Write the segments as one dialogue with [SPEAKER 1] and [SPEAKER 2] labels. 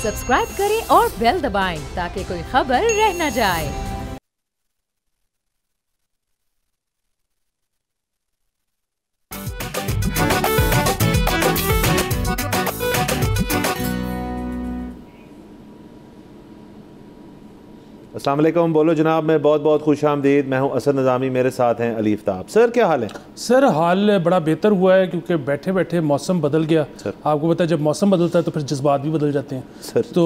[SPEAKER 1] Subscribe करें और bell दबाएं ताकि कोई खबर रह न जाए।
[SPEAKER 2] अस्सलाम वालेकुम। बोलो जनाब, मैं बहुत बहुत खुश आमदीद। मैं हूं असद निज़ामी, मेरे साथ हैं अली आफ्ताब। सर क्या हाल है?
[SPEAKER 3] सर हाल बड़ा बेहतर हुआ है क्योंकि बैठे बैठे मौसम बदल गया। आपको पता है जब मौसम बदलता है तो फिर जज्बात भी बदल जाते हैं सर। तो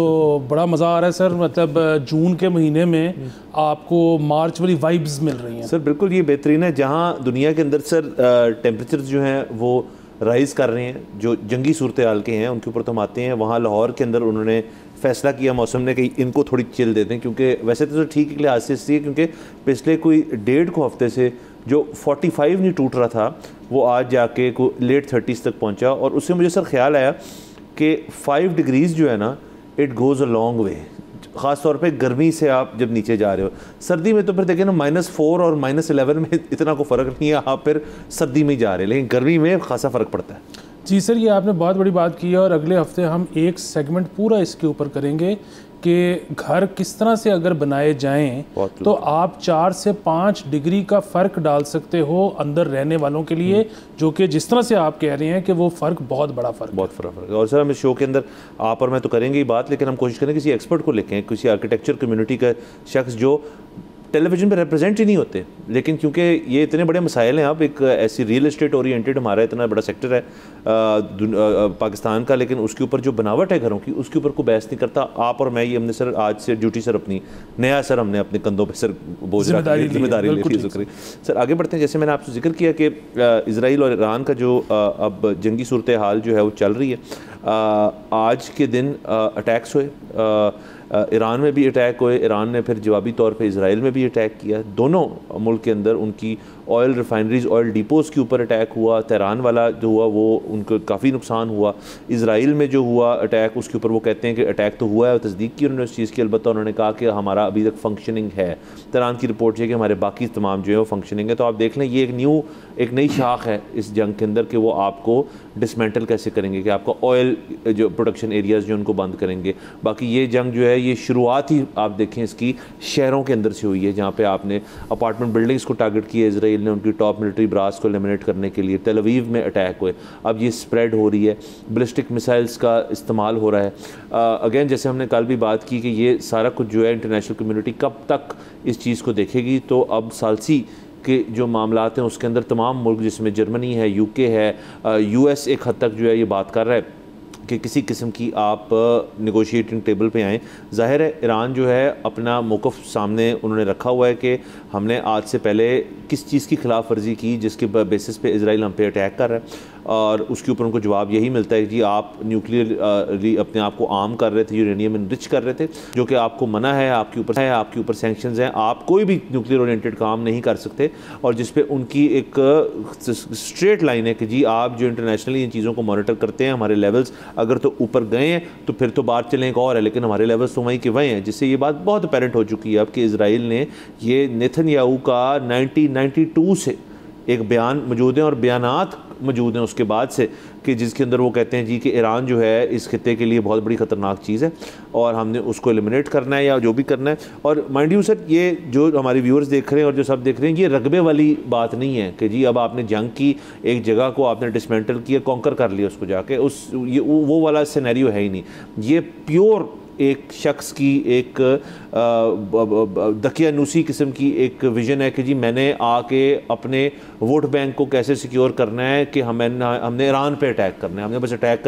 [SPEAKER 3] बड़ा मज़ा आ रहा है सर। मतलब जून के महीने में आपको मार्च वाली वाइब्स मिल रही हैं
[SPEAKER 2] सर। बिल्कुल ये बेहतरीन है। जहाँ दुनिया के अंदर सर टेम्परेचर जो हैं वो राइज़ कर रहे हैं, जो जंगी सूरत हाल के हैं उनके ऊपर तो हम आते हैं। वहाँ लाहौर के अंदर उन्होंने फ़ैसला किया मौसम ने कि इनको थोड़ी चिल देते हैं, क्योंकि वैसे तो ठीक के लिहाज से इसलिए क्योंकि पिछले कोई 1.5 हफ्ते से जो 45 नहीं टूट रहा था वो आज जाके को लेट 30s तक पहुंचा। और उससे मुझे सर ख्याल आया कि 5 डिग्रीज़ जो है ना, it goes a long way. ख़ास तौर पे गर्मी से आप जब नीचे जा रहे हो। सर्दी में तो फिर देखें ना -4 और -11 में इतना कोई फ़र्क नहीं है, आप फिर सर्दी में ही जा रहे हैं, लेकिन गर्मी में खासा फ़र्क पड़ता है।
[SPEAKER 3] जी सर, ये आपने बहुत बड़ी बात की है और अगले हफ्ते हम एक सेगमेंट पूरा इसके ऊपर करेंगे कि घर किस तरह से अगर बनाए जाएं तो आप 4 से 5 डिग्री का फ़र्क डाल सकते हो अंदर रहने वालों के लिए, जो कि जिस तरह से आप कह रहे हैं कि वो फ़र्क बहुत बड़ा फ़र्क
[SPEAKER 2] है। और सर हम इस शो के अंदर आप और मैं तो करेंगे ही बात, लेकिन हम कोशिश करें किसी एक्सपर्ट को लेके, किसी आर्किटेक्चर कम्युनिटी का शख्स जो टेलीविज़न पे रिप्रेजेंट ही नहीं होते, लेकिन क्योंकि ये इतने बड़े मसाइल हैं। अब एक ऐसी रियल एस्टेट ओरिएंटेड हमारा इतना बड़ा सेक्टर है पाकिस्तान का, लेकिन उसके ऊपर जो बनावट है घरों की उसके ऊपर कोई बहस नहीं करता। आप और मैं ये हमने सर आज से ड्यूटी सर अपनी नया सर हमने अपने कंधों पे सर बोझ जिम्मेदारी ले ली। सर आगे बढ़ते हैं। जैसे मैंने आपसे जिक्र किया कि इजराइल और ईरान का जो अब जंगी सूरत हाल जो है वो चल रही है। आज के दिन अटैक्स हुए, ईरान में भी अटैक हुए। ईरान ने फिर जवाबी तौर पे इजराइल में भी अटैक किया। दोनों मुल्क के अंदर उनकी ऑयल रिफाइनरीज, ऑयल डिपोज़ के ऊपर अटैक हुआ। तेहरान वाला जो हुआ वो उनको काफ़ी नुकसान हुआ। इजराइल में जो हुआ अटैक उसके ऊपर वो कहते हैं कि अटैक तो हुआ है, तस्दीक की उन्होंने उस चीज़ की। अलबत्ता उन्होंने कहा कि हमारा अभी तक फंक्शनिंग है। तेहरान की रिपोर्ट है कि हमारे बाकी तमाम जो है वो फंक्शनिंग है। तो आप देख लें ये एक नई शाख है इस जंग के अंदर कि वो आपको डिसमेंटल कैसे करेंगे, कि आपका ऑयल जो प्रोडक्शन एरियाज़ जो उनको बंद करेंगे। बाकी ये जंग जो है ये शुरुआत ही आप देखें इसकी शहरों के अंदर से हुई है, जहाँ पे आपने अपार्टमेंट बिल्डिंग्स को टारगेट किया इजराइल ने उनकी टॉप मिलिट्री ब्रास को एलिमिनेट करने के लिए। तेल अवीव में अटैक हुए, अब ये स्प्रेड हो रही है, बैलिस्टिक मिसाइल्स का इस्तेमाल हो रहा है। अगेन जैसे हमने कल भी बात की कि ये सारा कुछ जो है इंटरनेशनल कम्युनिटी कब तक इस चीज़ को देखेगी। तो अब सालसी के जो मामलात हैं उसके अंदर तमाम मुल्क जिसमें जर्मनी है, यूके है, US एक हद तक जो है ये बात कर रहा है कि किसी किस्म की आप नेगोशिएटिंग टेबल पे आएँ। ज़ाहिर है ईरान जो है अपना मौक़िफ़ सामने उन्होंने रखा हुआ है कि हमने आज से पहले किस चीज़ की खिलाफ वर्जी की जिसके बेसिस पे इजराइल हम पे अटैक कर रहा है, और उसके ऊपर उनको जवाब यही मिलता है कि जी आप न्यूक्लियर अपने आप को आर्म कर रहे थे, यूरेनियम इनरिच कर रहे थे, जो कि आपको मना है, आपके ऊपर सैंक्शंस हैं, आप कोई भी न्यूक्लियर ओरिएंटेड काम नहीं कर सकते। और जिस पे उनकी एक स्ट्रेट लाइन है कि जी आप जो इंटरनेशनली इन चीज़ों को मॉनिटर करते हैं, हमारे लेवल्स अगर तो ऊपर गए हैं तो फिर तो बात चलें एक और है, लेकिन हमारे लेवल्स तो वहीं के वहीं हैं। जिससे ये बात बहुत अपेरेंट हो चुकी है अब कि इजराइल ने ये नेतन्याहू का 1992 से एक बयान मौजूद है और बयानात मौजूद हैं उसके बाद से कि जिसके अंदर वो कहते हैं जी कि ईरान जो है इस खित्ते के लिए बहुत बड़ी ख़तरनाक चीज़ है और हमने उसको एलिमिनेट करना है या जो भी करना है। और माइंड यू सर ये जो हमारी व्यूअर्स देख रहे हैं और जो सब देख रहे हैं, ये रगबे वाली बात नहीं है कि जी अब आपने जंग की, एक जगह को आपने डिसमेंटल किया, कॉन्कर कर लिया उसको जाके, वो वाला सिनेरियो है ही नहीं। ये प्योर एक शख्स की एक दकियानूसी किस्म की एक विज़न है कि जी मैंने आके अपने वोट बैंक को कैसे सिक्योर करना है कि हमने ईरान पे अटैक करना है, हमने बस अटैक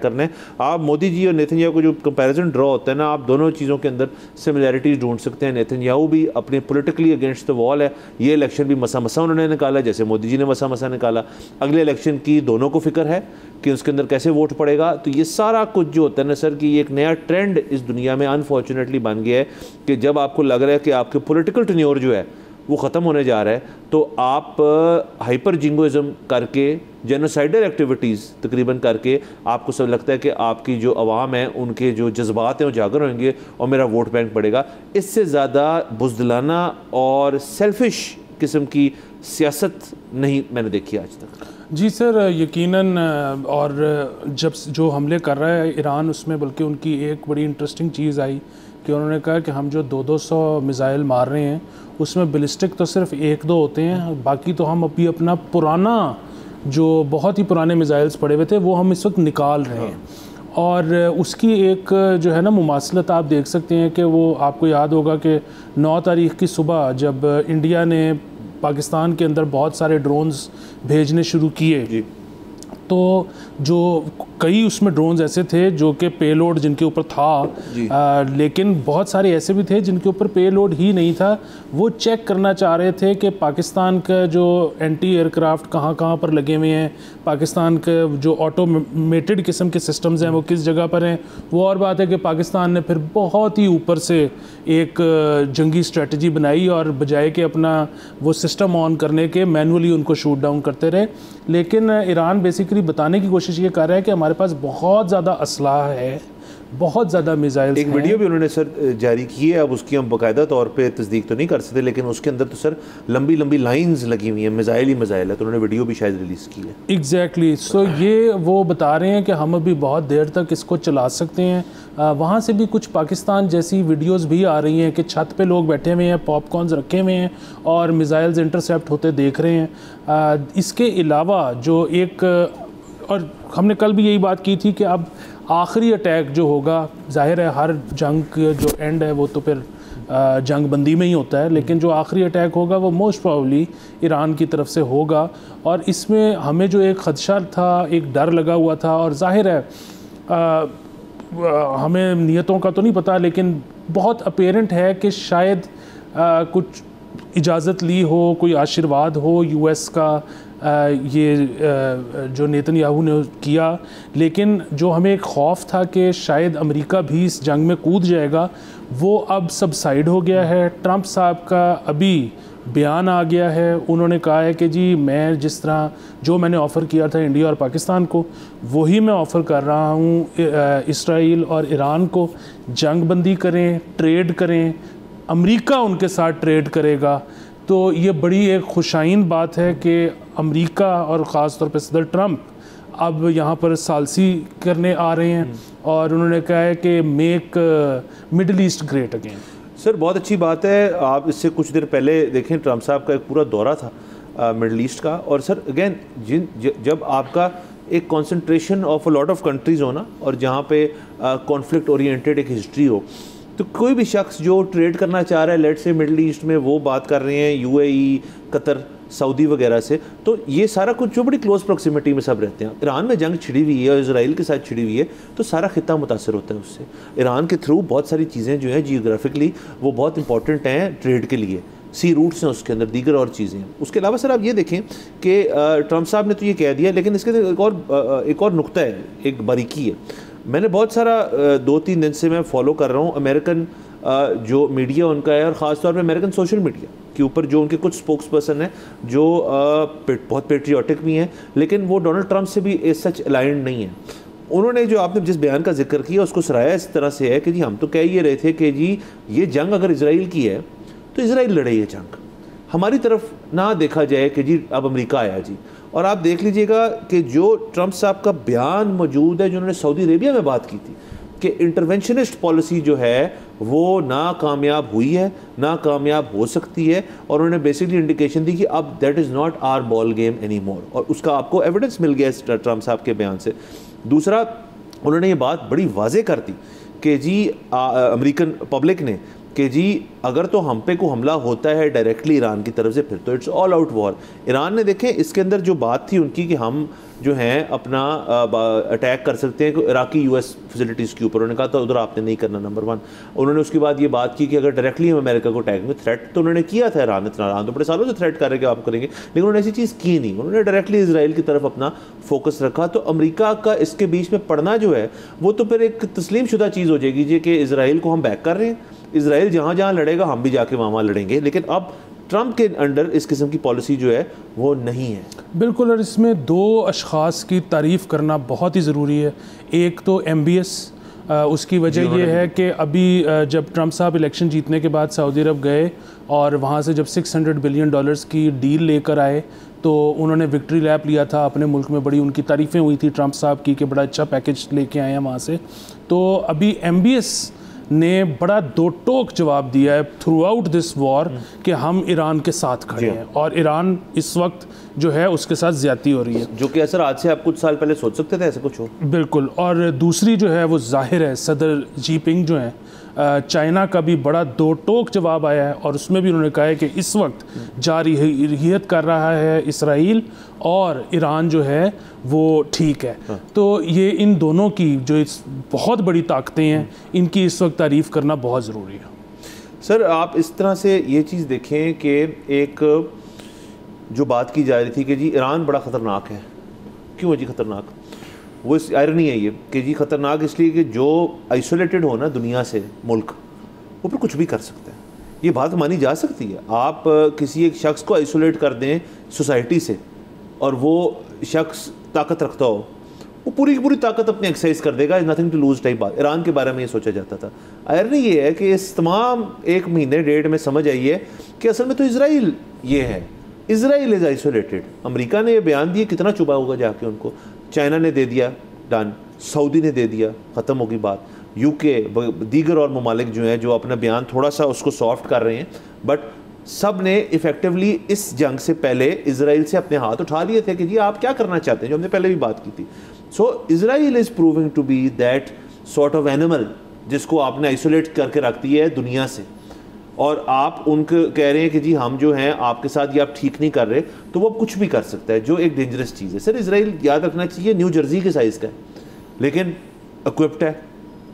[SPEAKER 2] करना है। आप मोदी जी और नेतन्याहू को जो कंपैरिजन ड्रॉ होता है ना, आप दोनों चीज़ों के अंदर सिमिलैरिटीज़ ढूंढ सकते हैं। नेतन्याहू भी अपने पॉलिटिकली अगेंस्ट द वॉल है, ये इलेक्शन भी मसा उन्होंने निकाला जैसे मोदी जी ने मसा निकाला। अगले इलेक्शन की दोनों को फिक्र है कि उसके अंदर कैसे वोट पड़ेगा। तो ये सारा कुछ जो होता है ना सर कि ये एक नया ट्रेंड इस दुनिया में अनफॉर्चुनेटली बन गया है कि जब आपको लग रहा है कि आपके पॉलिटिकल टेन्योर जो है वो ख़त्म होने जा रहा है, तो आप हाइपर जिंगोइज़म करके, जेनोसाइडल एक्टिविटीज़ तकरीबन करके, आपको सब लगता है कि आपकी जो अवाम है उनके जो जज्बात हैं उजागर होंगे और मेरा वोट बैंक बढ़ेगा। इससे ज़्यादा बुज़दिलाना और सेल्फिश किस्म की सियासत नहीं मैंने देखी आज तक।
[SPEAKER 3] जी सर, यकीनन। और जब जो हमले कर रहा है ईरान, उसमें बल्कि उनकी एक बड़ी इंटरेस्टिंग चीज़ आई कि उन्होंने कहा कि हम जो 200 मिज़ाइल मार रहे हैं उसमें बैलिस्टिक तो सिर्फ 1-2 होते हैं, बाकी तो हम अभी अपना पुराना जो बहुत ही पुराने मिज़ाइल्स पड़े हुए थे वो हम इस वक्त निकाल रहे हैं। और उसकी एक जो है ना मुमासलत आप देख सकते हैं कि वो आपको याद होगा कि 9 तारीख की सुबह जब इंडिया ने पाकिस्तान के अंदर बहुत सारे ड्रोन्स भेजने शुरू किए, तो जो कई उसमें ड्रोन्स ऐसे थे जो कि पेलोड जिनके ऊपर था, लेकिन बहुत सारे ऐसे भी थे जिनके ऊपर पेलोड ही नहीं था। वो चेक करना चाह रहे थे कि पाकिस्तान का जो एंटी एयरक्राफ्ट कहाँ कहाँ पर लगे हुए हैं, पाकिस्तान के जो ऑटोमेटेड किस्म के सिस्टम्स हैं वो किस जगह पर हैं। वो और बात है कि पाकिस्तान ने फिर बहुत ही ऊपर से एक जंगी स्ट्रेटजी बनाई और बजाय के अपना वो सिस्टम ऑन करने के मैनुअली उनको शूट डाउन करते रहे। लेकिन ईरान बेसिकली बताने की कोशिश ये कर रहा है कि हमारे पास बहुत ज़्यादा असलाह है, बहुत ज़्यादा मिसाइल्स।
[SPEAKER 2] एक वीडियो भी उन्होंने सर जारी की है, अब उसकी हम बाकायदा तौर पे तस्दीक तो नहीं कर सकते, लेकिन उसके अंदर तो सर लंबी लंबी लाइंस लगी हुई हैं, मिसाइल ही मिसाइल है, तो उन्होंने वीडियो भी शायद रिलीज़ की है।
[SPEAKER 3] एग्जैक्टली। सो ये वो बता रहे हैं कि हम अभी बहुत देर तक इसको चला सकते हैं। वहाँ से भी कुछ पाकिस्तान जैसी वीडियोस भी आ रही हैं कि छत पे लोग बैठे हुए हैं, पॉपकॉर्न्स रखे हुए हैं और मिसाइल्स इंटरसेप्ट होते देख रहे हैं। इसके अलावा जो एक और हमने कल भी यही बात की थी कि अब आखिरी अटैक जो होगा, जाहिर है हर जंग जो एंड है वो तो फिर जंग बंदी में ही होता है, लेकिन जो आखिरी अटैक होगा वो मोस्ट प्रोबेबली ईरान की तरफ से होगा। और इसमें हमें जो एक ख़दशा था, एक डर लगा हुआ था, और जाहिर है हमें नियतों का तो नहीं पता, लेकिन बहुत अपेरेंट है कि शायद कुछ इजाज़त ली हो, कोई आशीर्वाद हो यूएस का, ये जो नेतन्याहू ने किया। लेकिन जो हमें एक खौफ था कि शायद अमेरिका भी इस जंग में कूद जाएगा, वो अब सबसाइड हो गया है। ट्रंप साहब का अभी बयान आ गया है, उन्होंने कहा है कि जी मैं जिस तरह जो मैंने ऑफ़र किया था इंडिया और पाकिस्तान को, वही मैं ऑफ़र कर रहा हूँ इसराइल और ईरान को। जंग बंदी करें, ट्रेड करें, अमेरिका उनके साथ ट्रेड करेगा। तो ये बड़ी एक खुशाइन बात है कि अमेरिका और ख़ास तौर पे सदर ट्रंप अब यहाँ पर सालसी करने आ रहे हैं, और उन्होंने कहा है कि make middle east great again.
[SPEAKER 2] Sir बहुत अच्छी बात है। आप इससे कुछ देर पहले देखें, ट्रंप साहब का एक पूरा दौरा था मिडल ईस्ट का, और सर अगेन जब आपका एक concentration of a lot of countries हो ना, और जहाँ पे कॉन्फ्लिक्ट ओरिएंटेड एक हिस्ट्री हो, तो कोई भी शख्स जो ट्रेड करना चाह रहा है लेट से मिडल ईस्ट में, वो बात कर रहे हैं यूएई, कतर, सऊदी वगैरह से, तो ये सारा कुछ जो बड़ी क्लोज प्रॉक्सिमिटी में सब रहते हैं। ईरान में जंग छिड़ी हुई है और इजराइल के साथ छिड़ी हुई है, तो सारा खिता मुतासर होता है उससे। ईरान के थ्रू बहुत सारी चीज़ें जो हैं जियोग्राफिकली वो बहुत इंपॉर्टेंट हैं ट्रेड के लिए, सी रूट्स हैं उसके अंदर, दीगर और चीज़ें हैं। उसके अलावा सर आप ये देखें कि ट्रंप साहब ने तो ये कह दिया, लेकिन इसके एक और नुक्ता है, एक बारीकी है। मैंने बहुत सारा 2-3 दिन से मैं फॉलो कर रहा हूँ अमेरिकन जो मीडिया उनका है, और ख़ास तौर पे अमेरिकन सोशल मीडिया के ऊपर जो उनके कुछ स्पोक्स पर्सन हैं जो बहुत पेट्रियाटिक भी हैं, लेकिन वो डोनाल्ड ट्रंप से भी एज सच अलाइंड नहीं है। उन्होंने जो आपने जिस बयान का जिक्र किया उसको सराहा इस तरह से है कि जी हम तो कह ये रहे थे कि जी ये जंग अगर इसराइल की है तो इसराइल लड़े ये जंग, हमारी तरफ ना देखा जाए कि जी अब अमेरिका आया जी। और आप देख लीजिएगा कि जो ट्रंप साहब का बयान मौजूद है, जो उन्होंने सऊदी अरेबिया में बात की थी कि इंटरवेंशनिस्ट पॉलिसी जो है वो नाकामयाब हुई है, नाकामयाब हो सकती है, और उन्होंने बेसिकली इंडिकेशन दी कि अब that is not our ball game any more, और उसका आपको एविडेंस मिल गया इस ट्रंप साहब के बयान से। दूसरा, उन्होंने ये बात बड़ी वाज़ेह कर दी कि जी अमेरिकन पब्लिक ने कि जी अगर तो हम पे को हमला होता है डायरेक्टली ईरान की तरफ से, फिर तो it's all out war. Iran ने देखें इसके अंदर जो बात थी उनकी कि हम जो हैं अपना अटैक कर सकते हैं इराकी यूएस फैसिलिटीज़ के ऊपर, उन्होंने कहा था उधर आपने नहीं करना, नंबर 1। उन्होंने उसके बाद ये बात की कि अगर डायरेक्टली हम अमेरिका को अटैक में, थ्रेट तो उन्होंने किया था ईरान तो बड़े सालों से थ्रेट कर रहे कि आप करेंगे, लेकिन उन्होंने ऐसी चीज़ की नहीं। उन्होंने डायरेक्टली इसराइल की तरफ अपना फोकस रखा। तो अमेरिका का इसके बीच में पड़ना जो है वो तो फिर एक तस्लीम शुदा चीज़ हो जाएगी जी कि इसराइल को हम बैक कर रहे हैं, इसराइल जहाँ जहाँ लड़ेगा हम भी जाके वहाँ लड़ेंगे। लेकिन अब ट्रंप के अंडर इस किस्म की पॉलिसी जो है वो नहीं है।
[SPEAKER 3] बिल्कुल, और इसमें 2 अशख़ास की तारीफ़ करना बहुत ही ज़रूरी है। एक तो MBS उसकी वजह ये है कि अभी जब ट्रंप साहब इलेक्शन जीतने के बाद सऊदी अरब गए और वहाँ से जब $600 बिलियन की डील लेकर आए तो उन्होंने विक्ट्री लैप लिया था अपने मुल्क में, बड़ी उनकी तारीफ़ें हुई थी ट्रंप साहब की कि बड़ा अच्छा पैकेज लेके आए हैं वहाँ से। तो अभी MBS ने बड़ा दो टोक जवाब दिया है थ्रू आउट दिस वॉर कि हम ईरान के साथ खड़े हैं और ईरान इस वक्त जो है उसके साथ ज्यादती हो रही है,
[SPEAKER 2] जो कि असर आज से आप कुछ साल पहले सोच सकते थे ऐसा कुछ हो।
[SPEAKER 3] बिल्कुल। और दूसरी जो है वो जाहिर है सदर जिनपिंग जो है चाइना का भी बड़ा दो टोक जवाब आया है और उसमें भी उन्होंने कहा है कि इस वक्त जारहियत कर रहा है इसराइल और ईरान जो है वो ठीक है। तो ये इन दोनों की जो इस बहुत बड़ी ताकतें हैं इनकी इस वक्त तारीफ़ करना बहुत ज़रूरी है।
[SPEAKER 2] सर आप इस तरह से ये चीज़ देखें कि एक जो बात की जा रही थी कि जी ईरान बड़ा ख़तरनाक है, क्यों है जी ख़तरनाक? वो इस आयरनी है ये कि जी ख़तरनाक इसलिए कि जो आइसोलेटेड हो ना दुनिया से मुल्क, वो फिर कुछ भी कर सकते हैं। ये बात मानी जा सकती है। आप किसी एक शख्स को आइसोलेट कर दें सोसाइटी से और वो शख्स ताकत रखता हो, वो पूरी की पूरी ताकत अपनी एक्सरसाइज कर देगा, नथिंग टू लूज टाइप बात। ईरान के बारे में ये सोचा जाता था। आयरनी ये है कि इस तमाम एक महीने डेढ़ में समझ आई है कि असल में तो इसराइल ये है, इसराइल इज़ आइसोलेटेड। अमेरिका ने ये बयान दिए, कितना चुभा होगा जाके उनको। चाइना ने दे दिया, डन। सऊदी ने दे दिया, ख़त्म होगी बात। यूके दीगर और ममालिक जो हैं जो अपना बयान थोड़ा सा उसको सॉफ्ट कर रहे हैं, बट सब ने इफेक्टिवली इस जंग से पहले इसराइल से अपने हाथ उठा लिए थे कि जी आप क्या करना चाहते हैं, जो हमने पहले भी बात की थी। So Israel is proving to be that sort of animal जिसको आपने आइसोलेट करके रख दिया है दुनिया से, और आप उनको कह रहे हैं कि जी हम जो हैं आपके साथ ये आप ठीक नहीं कर रहे, तो वो कुछ भी कर सकता है, जो एक डेंजरस चीज़ है। सर इसराइल याद रखना चाहिए न्यू जर्सी के साइज़ का है, लेकिन इक्विप्ड है,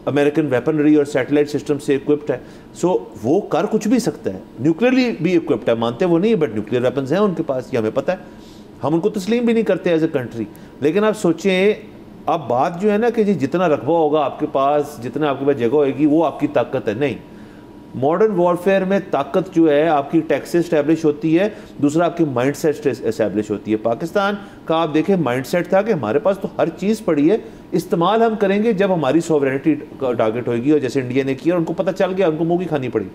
[SPEAKER 2] अमेरिकन वेपनरी और सैटेलाइट सिस्टम से इक्विप्ड है। सो वो कर कुछ भी सकता है, न्यूक्लियरली भी इक्विप्ड है, मानते वो नहीं है, बट न्यूक्लियर वेपन्स हैं उनके पास, ये हमें पता है, हम उनको तस्लीम भी नहीं करते एज ए कंट्री। लेकिन आप सोचें, अब बात जो है ना कि जी जितना रकबा होगा आपके पास, जितना आपके पास जगह होगी, वो आपकी ताकत है, नहीं। मॉडर्न वॉरफेयर में ताकत जो है आपकी टैक्स से इस्टेब्लिश होती है, दूसरा आपकी माइंड सेट से इस्टेब्लिश होती है। पाकिस्तान का आप देखें माइंड सेट था कि हमारे पास तो हर चीज़ पड़ी है, इस्तेमाल हम करेंगे जब हमारी सॉवरेनिटी का टारगेट होगी, और जैसे इंडिया ने किया और उनको पता चल गया, उनको मुँह की खानी पड़ी।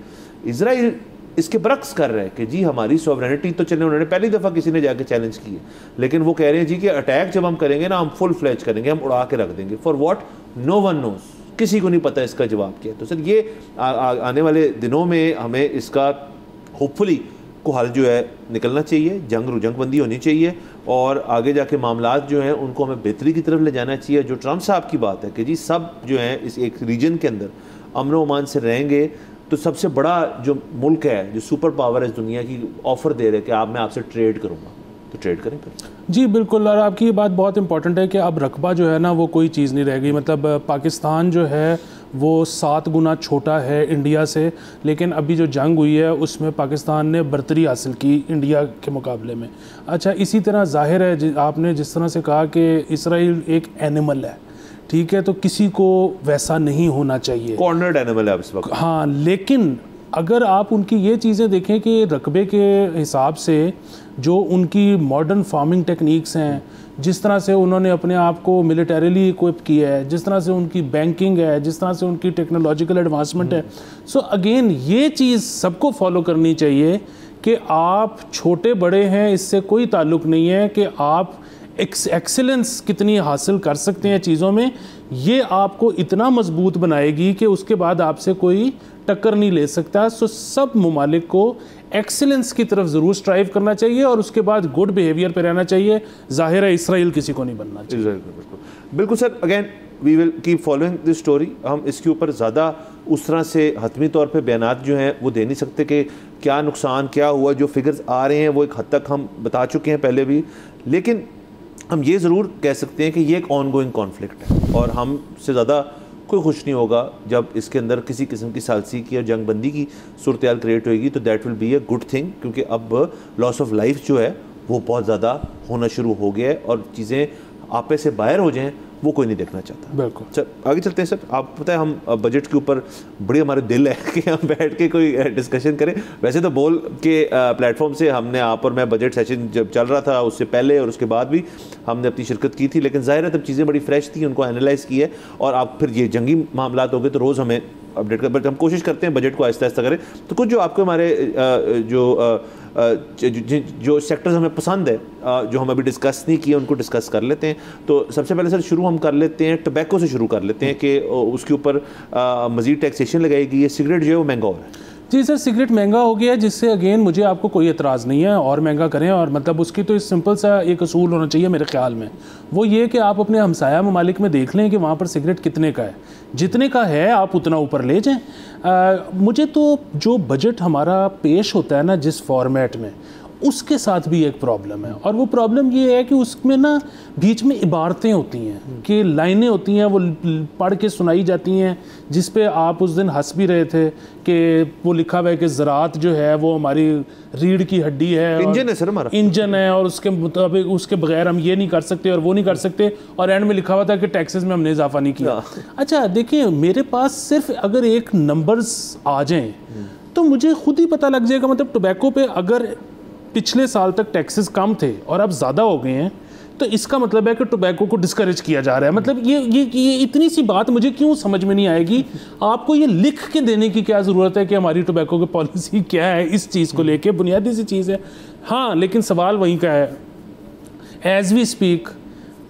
[SPEAKER 2] इसराइल इसके बरक्स कर रहा है कि जी हमारी सॉवरेनिटी तो चले, उन्होंने पहली दफ़ा किसी ने जाके चैलेंज की है, लेकिन वो कह रहे हैं जी कि अटैक जब हम करेंगे ना, हम फुल फ्लैच करेंगे, हम उड़ा के रख देंगे। For what? No one knows, किसी को नहीं पता इसका जवाब क्या है। तो सर ये आने वाले दिनों में हमें इसका होपफुली को हल जो है निकलना चाहिए, जंगबंदी होनी चाहिए, और आगे जाके मामलात जो हैं उनको हमें बेहतरी की तरफ ले जाना चाहिए। जो ट्रंप साहब की बात है कि जी सब जो है इस एक रीजन के अंदर अमन व अमान से रहेंगे, तो सबसे बड़ा जो मुल्क है, जो सुपर पावर है इस दुनिया की, ऑफ़र दे रहे कि मैं आपसे ट्रेड करूँगा, तो ट्रेड करें फिर।
[SPEAKER 3] जी बिल्कुल, और आपकी ये बात बहुत इंपॉर्टेंट है कि अब रकबा जो है ना वो कोई चीज़ नहीं रह गई। मतलब पाकिस्तान जो है वो 7 गुना छोटा है इंडिया से, लेकिन अभी जो जंग हुई है उसमें पाकिस्तान ने बर्तरी हासिल की इंडिया के मुकाबले में। अच्छा, इसी तरह जाहिर है आपने जिस तरह से कहा कि इसराइल एक एनिमल है, ठीक है, तो किसी को वैसा नहीं होना चाहिए,
[SPEAKER 2] कॉर्नर्ड एनिमल है इस वक्त।
[SPEAKER 3] हाँ, लेकिन अगर आप उनकी ये चीज़ें देखें कि रकबे के हिसाब से जो उनकी मॉडर्न फार्मिंग टेक्निक्स हैं, जिस तरह से उन्होंने अपने आप को मिलिटरीली इक्विप किया है, जिस तरह से उनकी बैंकिंग है, जिस तरह से उनकी टेक्नोलॉजिकल एडवांसमेंट है, सो अगेन ये चीज़ सबको फॉलो करनी चाहिए कि आप छोटे बड़े हैं, इससे कोई ताल्लुक़ नहीं है कि आप एक्सीलेंस कितनी हासिल कर सकते हैं चीज़ों में, ये आपको इतना मजबूत बनाएगी कि उसके बाद आपसे कोई टक्कर नहीं ले सकता। सो सब ममालिक को एक्सीलेंस की तरफ ज़रूर स्ट्राइव करना चाहिए और उसके बाद गुड बिहेवियर पे रहना चाहिए। जाहिर है इसराइल किसी को नहीं बनना चाहिए।
[SPEAKER 2] बिल्कुल sir, again we will keep following this story. हम इसके ऊपर ज़्यादा उस तरह से हतमी तौर पे बयानात जो हैं वो दे नहीं सकते कि क्या नुकसान क्या हुआ। जो फिगर्स आ रहे हैं वो एक हद तक हम बता चुके हैं पहले भी, लेकिन हम ये ज़रूर कह सकते हैं कि ये एक ऑन गोइंग कॉन्फ्लिक्ट है और हमसे ज़्यादा कोई खुश नहीं होगा जब इसके अंदर किसी किस्म की सालसी की और जंगबंदी की सूरत हाल क्रिएट होगी। तो that will be a good thing, क्योंकि अब लॉस ऑफ लाइफ जो है वो बहुत ज़्यादा होना शुरू हो गया है और चीज़ें आपे से बाहर हो जाएं वो कोई नहीं देखना चाहता।
[SPEAKER 3] बिल्कुल
[SPEAKER 2] सर आगे चलते हैं। सर आप पता है हम बजट के ऊपर बड़ी हमारे दिल है कि हम बैठ के कोई डिस्कशन करें। वैसे तो बोल के प्लेटफॉर्म से हमने आप और मैं बजट सेशन जब चल रहा था उससे पहले और उसके बाद भी हमने अपनी शिरकत की थी, लेकिन ज़ाहिर है तब चीज़ें बड़ी फ्रेश थी, उनको एनालाइज़ की है और आप फिर ये जंगी मामलात हो गए तो रोज़ हमें अपडेट कर, बट हम कोशिश करते हैं बजट को आहिस्ता आहिस्ता करें। तो कुछ जो आपको हमारे जो सेक्टर्स हमें पसंद है जो हम अभी डिस्कस नहीं किए उनको डिस्कस कर लेते हैं। तो सबसे पहले सर शुरू हम कर लेते हैं टबैको से शुरू कर लेते हैं कि उसके ऊपर मज़ीद टैक्सेशन लगाई गई है। सिगरेट जो है वो महंगा हो रहा है।
[SPEAKER 3] जी सर, सिगरेट महंगा हो गया है, जिससे अगेन मुझे आपको कोई एतराज़ नहीं है और महंगा करें, और मतलब उसकी तो इस सिंपल सा एक असूल होना चाहिए मेरे ख्याल में, वो ये कि आप अपने हमसाया ममालिक में देख लें कि वहाँ पर सिगरेट कितने का है, जितने का है आप उतना ऊपर ले जाएं। मुझे तो जो बजट हमारा पेश होता है ना जिस फॉर्मेट में, उसके साथ भी एक प्रॉब्लम है, और वो प्रॉब्लम ये है कि उसमें ना बीच में इबारतें होती हैं कि लाइनें होती हैं, वो पढ़ के सुनाई जाती हैं, जिस पे आप उस दिन हंस भी रहे थे कि वो लिखा हुआ है कि ज़राअत जो है वो हमारी रीढ़ की हड्डी है,
[SPEAKER 2] इंजन है सर हमारा,
[SPEAKER 3] इंजन है, और उसके मुताबिक उसके बगैर हम ये नहीं कर सकते और वो नहीं कर सकते, और एंड में लिखा हुआ था कि टैक्सेस में हमने इजाफा नहीं किया। अच्छा देखिए, मेरे पास सिर्फ अगर एक नंबर्स आ जाएं तो मुझे खुद ही पता लग जाएगा, मतलब टोबैको पे अगर पिछले साल तक टैक्सेस कम थे और अब ज़्यादा हो गए हैं तो इसका मतलब है कि टोबैको को डिस्करेज किया जा रहा है। मतलब ये इतनी सी बात मुझे क्यों समझ में नहीं आएगी। आपको ये लिख के देने की क्या ज़रूरत है कि हमारी टोबैको की पॉलिसी क्या है इस चीज़ को लेके, बुनियादी सी चीज़ है। हाँ, लेकिन सवाल वहीं का है, एज वी स्पीक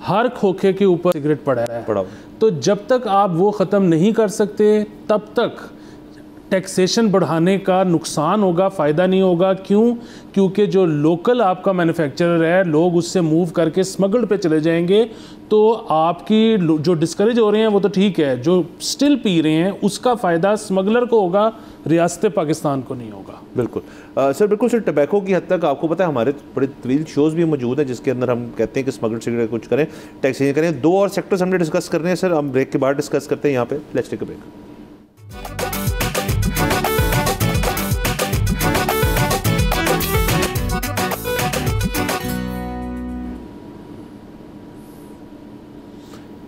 [SPEAKER 3] हर खोखे के ऊपर सिगरेट पड़ा है, तो जब तक आप वो ख़त्म नहीं कर सकते तब तक टैक्सेशन बढ़ाने का नुकसान होगा, फ़ायदा नहीं होगा। क्यों? क्योंकि जो लोकल आपका मैन्युफैक्चरर है, लोग उससे मूव करके स्मगल्ड पे चले जाएंगे, तो आपकी जो डिस्करेज हो रहे हैं वो तो ठीक है, जो स्टिल पी रहे हैं उसका फ़ायदा स्मगलर को होगा, रियासत पाकिस्तान को नहीं होगा।
[SPEAKER 2] बिल्कुल सर, बिल्कुल सर। टबैको की हद तक आपको पता है हमारे बड़े तवील शोज़ भी मौजूद हैं जिसके अंदर हम कहते हैं कि स्मगल्ड सिगरेट कुछ करें, टैक्सेशन करें। 2 और सेक्टर्स हमने डिस्कस करने हैं सर, हम ब्रेक के बाद डिस्कस करते हैं यहाँ पे। Let's take a break.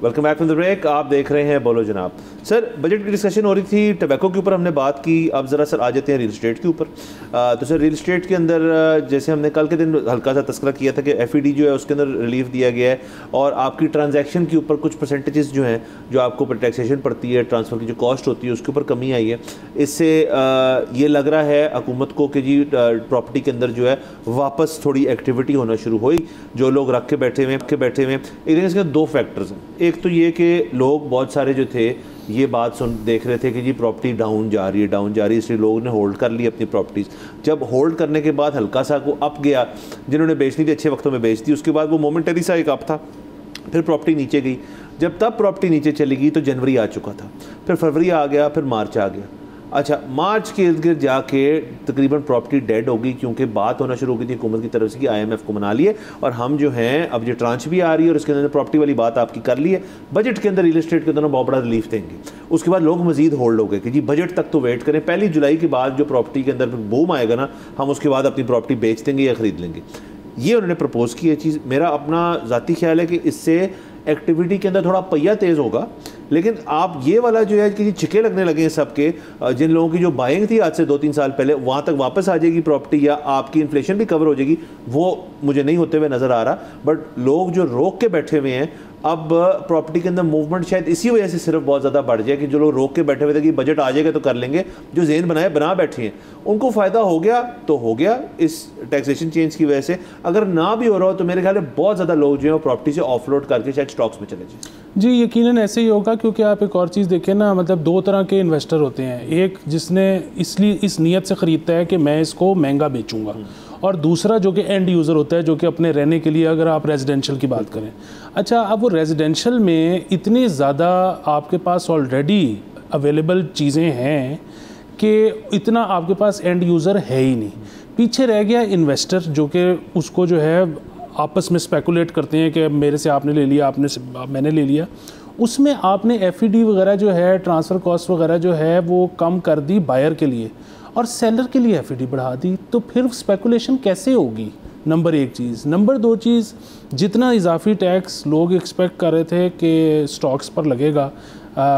[SPEAKER 2] Welcome back from the break. आप देख रहे हैं बोलो जनाब। सर बजट की डिस्कशन हो रही थी, टबैको के ऊपर हमने बात की, अब ज़रा सर आ जाते हैं रियल एस्टेट के ऊपर। तो सर रियल एस्टेट के अंदर जैसे हमने कल के दिन हल्का सा तस्करा किया था कि FED जो है उसके अंदर रिलीफ दिया गया है, और आपकी ट्रांजैक्शन के ऊपर कुछ परसेंटेजेस जो हैं जो आपको टैक्सेशन पड़ती है, ट्रांसफ़र की जो कॉस्ट होती है उसके ऊपर कमी आई है। इससे ये लग रहा है हुकूमत को कि जी प्रॉपर्टी के अंदर जो है वापस थोड़ी एक्टिविटी होना शुरू हुई, जो लोग रख के बैठे हुए लेकिन इसके 2 फैक्टर्स हैं। एक तो ये कि लोग बहुत सारे जो थे ये बात देख रहे थे कि जी प्रॉपर्टी डाउन जा रही है, इसलिए लोगों ने होल्ड कर ली अपनी प्रॉपर्टीज़। जब होल्ड करने के बाद हल्का सा को अप गया, जिन्होंने बेचनी थी अच्छे वक्तों में बेच दी, उसके बाद वो मोमेंटरी सा एक अप था, फिर प्रॉपर्टी नीचे गई। जब तब प्रॉपर्टी नीचे चली गई तो जनवरी आ चुका था, फिर फरवरी आ गया, फिर मार्च आ गया। अच्छा, मार्च के इर्द गिर्द जाके तकरीबन प्रॉपर्टी डेड हो गई, क्योंकि बात होना शुरू हो गई थी हुकूमत की तरफ से कि IMF को मना लिए और हम जो हैं अब ये ट्रांच भी आ रही है और इसके अंदर प्रॉपर्टी वाली बात आपकी कर ली है, बजट के अंदर रियल एस्टेट के अंदर बहुत बड़ा रिलीफ देंगे। उसके बाद लोग मजीद होल्ड हो गए कि जी बजट तक तो वेट करें, 1 जुलाई के बाद जो प्रॉपर्टी के अंदर बूम आएगा ना, हम उसके बाद अपनी प्रॉपर्टी बेच देंगे या ख़रीद लेंगे। ये उन्होंने प्रपोज़ की है चीज़। मेरा अपना ज़ाती ख्याल है कि इससे एक्टिविटी के अंदर थोड़ा पहिया तेज़ होगा, लेकिन आप ये वाला जो है कि छिके लगने लगे हैं सबके, जिन लोगों की जो बाइंग थी आज से 2-3 साल पहले, वहाँ तक वापस आ जाएगी प्रॉपर्टी या आपकी इन्फ्लेशन भी कवर हो जाएगी, वो मुझे नहीं होते हुए नज़र आ रहा। बट लोग जो रोक के बैठे हुए हैं, अब प्रॉपर्टी के अंदर मूवमेंट शायद इसी वजह से सिर्फ बहुत ज़्यादा बढ़ जाए कि जो लोग रोक के बैठे हुए थे कि बजट आ जाएगा तो कर लेंगे, जो ज़हन बना बैठे हैं उनको फ़ायदा हो गया तो हो गया इस टैक्सेशन चेंज की वजह से। अगर ना भी हो रहा हो तो मेरे ख्याल में बहुत ज़्यादा लोग जो है वो प्रॉपर्टी से ऑफलोड करके शायद स्टॉक्स में चले जाए।
[SPEAKER 3] जी यकीनन ऐसे ही होगा, क्योंकि आप एक और चीज़ देखें ना, मतलब 2 तरह के इन्वेस्टर होते हैं, एक जिसने इसलिए इस नीयत से ख़रीदता है कि मैं इसको महंगा बेचूंगा, और दूसरा जो कि एंड यूज़र होता है, जो कि अपने रहने के लिए, अगर आप रेजिडेंशियल की बात करें। अच्छा, अब वो रेजिडेंशियल में इतनी ज़्यादा आपके पास ऑलरेडी अवेलेबल चीज़ें हैं कि इतना आपके पास एंड यूज़र है ही नहीं। पीछे रह गया इन्वेस्टर, जो कि उसको जो है आपस में स्पेकुलेट करते हैं कि मेरे से आपने ले लिया, मैंने ले लिया। उसमें आपने FED वगैरह जो है, ट्रांसफ़र कॉस्ट वगैरह जो है वो कम कर दी बायर के लिए, और सेलर के लिए FED बढ़ा दी, तो फिर स्पेकुलेशन कैसे होगी? नंबर 1 चीज़। नंबर 2 चीज़, जितना इजाफी टैक्स लोग एक्सपेक्ट कर रहे थे कि स्टॉक्स पर लगेगा